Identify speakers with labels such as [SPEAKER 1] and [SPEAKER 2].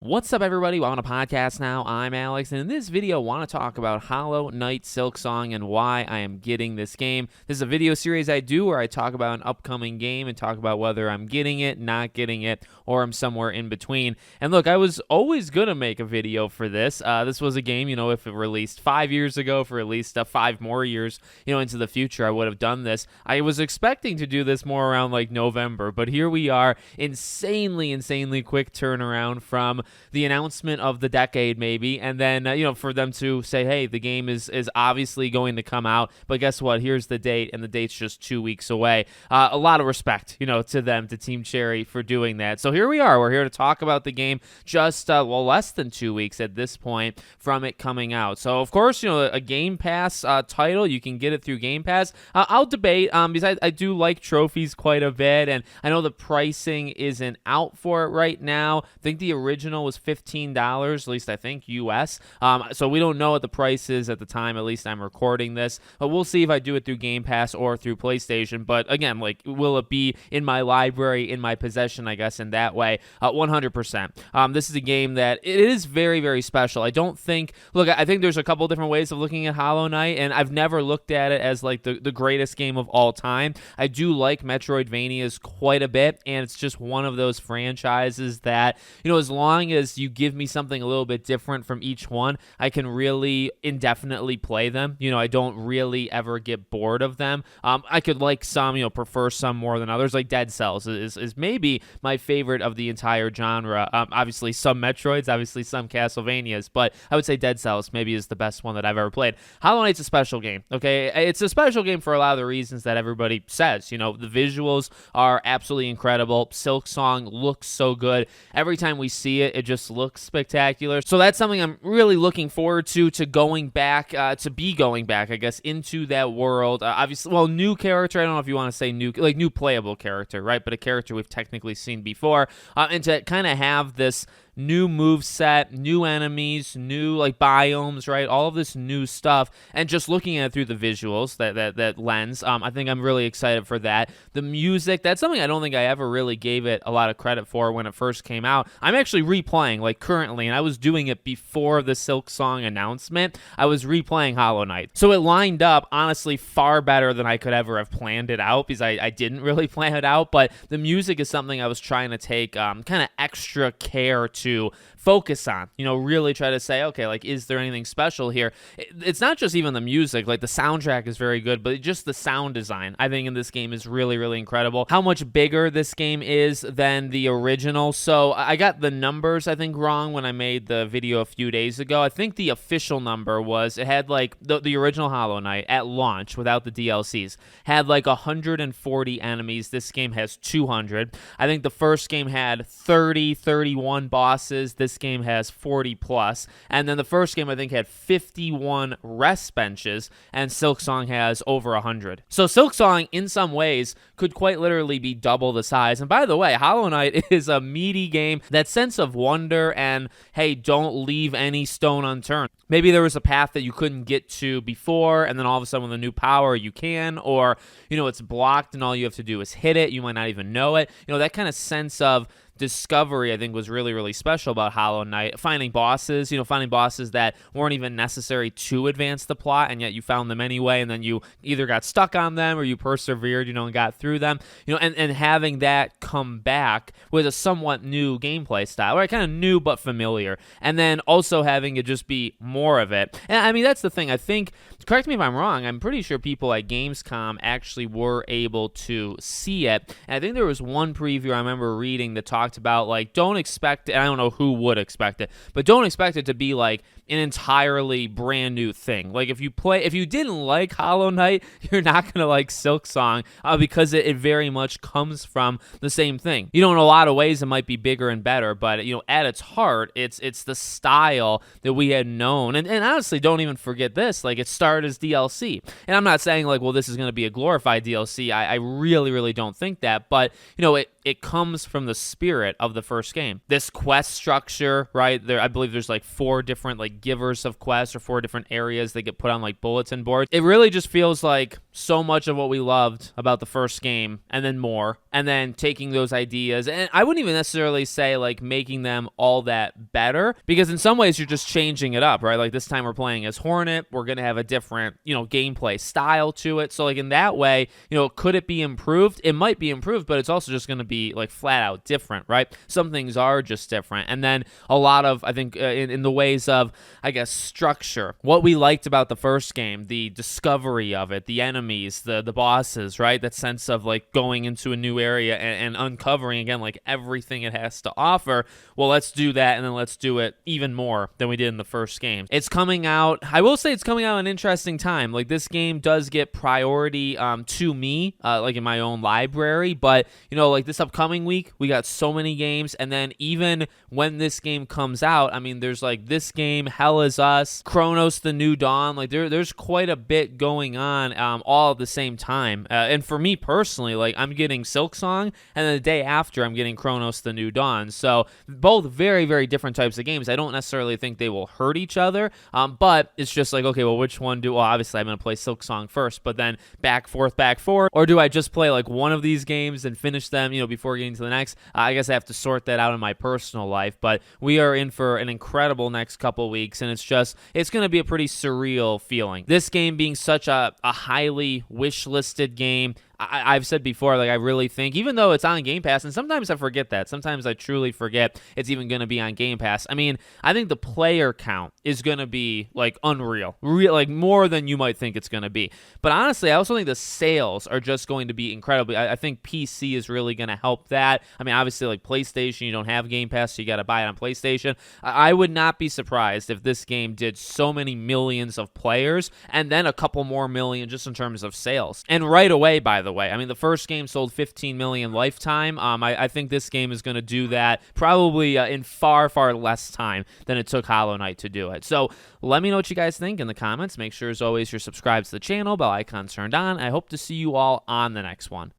[SPEAKER 1] What's up, everybody? Welcome to Podcast Now. I'm Alex, and in this video, I want to talk about Hollow Knight Silksong and why I am getting this game. This is a video series I do where I talk about an upcoming game and talk about whether I'm getting it, not getting it, or I'm somewhere in between. And look, I was always going to make a video for this. This was a game, if it released 5 years ago, for at least 5 more years, into the future, I would have done this. I was expecting to do this more around like November, but here we are, insanely quick turnaround from the announcement of the decade, maybe, and then for them to say, hey, the game is obviously going to come out, but guess what, here's the date, and the date's just 2 weeks away. A lot of respect to them, to Team Cherry, for doing that. So here we are, we're here to talk about the game just less than 2 weeks at this point from it coming out. So of course, a Game Pass title, you can get it through Game Pass. I'll debate, because I do like trophies quite a bit, and I know the pricing isn't out for it right now. I think the original was $15, at least I think, US. So we don't know what the price is at the time, at least I'm recording this. But we'll see if I do it through Game Pass or through PlayStation. But again, will it be in my library, in my possession, I guess, in that way? 100%. This is a game that it is very, very special. I don't think, I think there's a couple different ways of looking at Hollow Knight, and I've never looked at it as the greatest game of all time. I do like Metroidvanias quite a bit, and it's just one of those franchises that, as long as you give me something a little bit different from each one, I can really indefinitely play them. I don't really ever get bored of them. I could like some, prefer some more than others. Like Dead Cells is maybe my favorite of the entire genre. Obviously some Metroids, obviously some Castlevanias, but I would say Dead Cells maybe is the best one that I've ever played. Hollow Knight's a special game, okay? It's a special game for a lot of the reasons that everybody says. The visuals are absolutely incredible. Silksong looks so good. Every time we see it, it just looks spectacular. So that's something I'm really looking forward to going back, I guess, into that world. Obviously, new character, I don't know if you want to say new playable character, right? But a character we've technically seen before. And to kind of have this new move set, new enemies, new biomes, right? All of this new stuff, and just looking at it through the visuals, that lens, I think I'm really excited for that. The music, that's something I don't think I ever really gave it a lot of credit for when it first came out. I'm actually replaying currently, and I was doing it before the Silksong announcement. I was replaying Hollow Knight, so it lined up honestly far better than I could ever have planned it out, because I didn't really plan it out. But the music is something I was trying to take kind of extra care to focus on, really try to say, okay, is there anything special here? It's not just even the music, the soundtrack is very good, but just the sound design, I think, in this game is really, really incredible. How much bigger this game is than the original. So I got the numbers, I think, wrong when I made the video a few days ago. I think the official number was, it had the original Hollow Knight at launch without the DLCs had 140 enemies. This game has 200. I think the first game had 31 bosses. This game has 40 plus, and then the first game I think had 51 rest benches, and Silksong has over 100. So Silksong in some ways could quite literally be double the size. And by the way, Hollow Knight is a meaty game. That sense of wonder and, hey, don't leave any stone unturned. Maybe there was a path that you couldn't get to before, and then all of a sudden with a new power you can, or it's blocked and all you have to do is hit it. You might not even know it. That kind of sense of discovery, I think, was really, really special about Hollow Knight. Finding bosses that weren't even necessary to advance the plot, and yet you found them anyway, and then you either got stuck on them or you persevered, and got through them, and having that come back with a somewhat new gameplay style, right? Kind of new but familiar, and then also having it just be more of it. And I mean, that's the thing. I think, correct me if I'm wrong, I'm pretty sure people at Gamescom actually were able to see it, and I think there was one preview I remember reading that talked about don't expect it, I don't know who would expect it, but don't expect it to be an entirely brand new thing. If you didn't like Hollow Knight, you're not going to like Silksong, because it very much comes from the same thing. In a lot of ways it might be bigger and better, but at its heart, it's the style that we had known. And honestly, don't even forget this, it started as DLC. And I'm not saying this is going to be a glorified DLC. I really, really don't think that, but it it comes from the spirit of the first game. This quest structure, right? I believe there's like 4 different like givers of quests, or 4 different areas that get put on like bulletin boards. It really just feels like so much of what we loved about the first game, and then more, and then taking those ideas, and I wouldn't even necessarily say like making them all that better, because in some ways you're just changing it up, right? Like this time we're playing as Hornet, we're gonna have a different, gameplay style to it. So like in that way, could it be improved? It might be improved, but it's also just gonna be like flat out different, right? Some things are just different, and then a lot of, I think, in the ways of, I guess, structure, what we liked about the first game, the discovery of it, the enemies, the bosses, right? That sense of like going into a new area and uncovering again like everything it has to offer. Well, let's do that, and then let's do it even more than we did in the first game. It's coming out, I will say it's coming out at an interesting time. Like this game does get priority to me, like in my own library, but like this upcoming week, we got so many games, and then even when this game comes out, I mean, there's like this game, Hell Is Us, Chronos: The New Dawn, like there's quite a bit going on all at the same time. And for me personally, like I'm getting Silksong, and then the day after I'm getting Chronos: The New Dawn. So both very, very different types of games. I don't necessarily think they will hurt each other, but it's just like, okay, well, which one well, obviously I'm going to play Silksong first, but then back forth, or do I just play like one of these games and finish them, before getting to the next? I guess I have to sort that out in my personal life, but we are in for an incredible next couple weeks, and it's going to be a pretty surreal feeling. This game being such a highly wish-listed game, I've said before, like I really think, even though it's on Game Pass, and sometimes I forget that. Sometimes I truly forget it's even going to be on Game Pass. I mean, I think the player count is going to be like unreal, like more than you might think it's going to be. But honestly, I also think the sales are just going to be incredible. I think PC is really going to help that. I mean, obviously, like PlayStation, you don't have Game Pass, so you got to buy it on PlayStation. I would not be surprised if this game did so many millions of players, and then a couple more million just in terms of sales. And right away, by the way, I mean, the first game sold 15 million lifetime. I think this game is going to do that probably in far, far less time than it took Hollow Knight to do it. So let me know what you guys think in the comments. Make sure, as always, you're subscribed to the channel, bell icon turned on. I hope to see you all on the next one.